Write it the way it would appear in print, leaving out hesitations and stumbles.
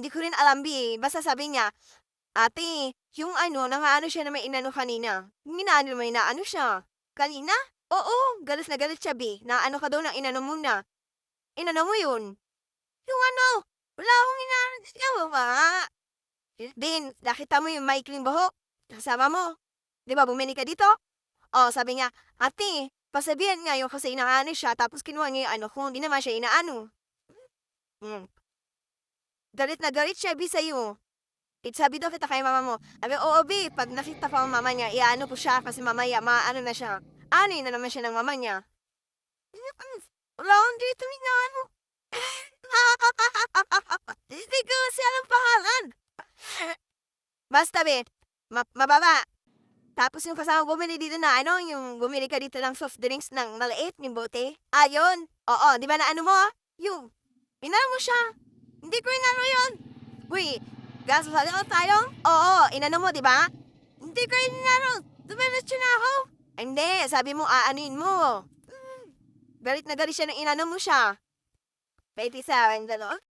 Hindi ko rin alam B, basta sabi niya, "Ate, yung ano, nangaano siya na may inano kanina." Yung inaano mo, inaano siya. Kanina? Oo, galit na galit siya B, na ano ka daw ng inano mo na. Inano mo yun? Yung ano, wala akong inaano sa'yo ba? Din, nakita mo yung maikling buhok? Kasama mo? 'Di ba bumili ka dito? Oh, sabi niya, "Ate, pasabihan nga yun kasi inaano siya tapos kinuha niya yung ano ko, hindi naman siya inaano." Hmm, galit na galit siya B sa'yo. Sabi daw kita kay mama mo. Sabi, "Oo B, 'pag nakita ko ang mama niya, iaano ko siya kasi mamaya maaano na siya." Aanuhin na naman siya ng mama niya. Wala akong dito inaano. Hindi ko kasi alam pangalan. Basta be, mababa. Tapos yung kasama bumili dito na ano, yung bumili ka dito ng soft drinks ng maliit, yung bote. Ah, yun. Oo, di ba na ano mo? Yung, inano mo siya. Hindi ko inano yun. Uy, gaso sa tayo? Oo, inano mo, di ba? Hindi ko inano. Dumiretso na ako. Hindi, sabi mo, aanuin mo. Galit na galit siya nung inano mo siya. 27, dalawa.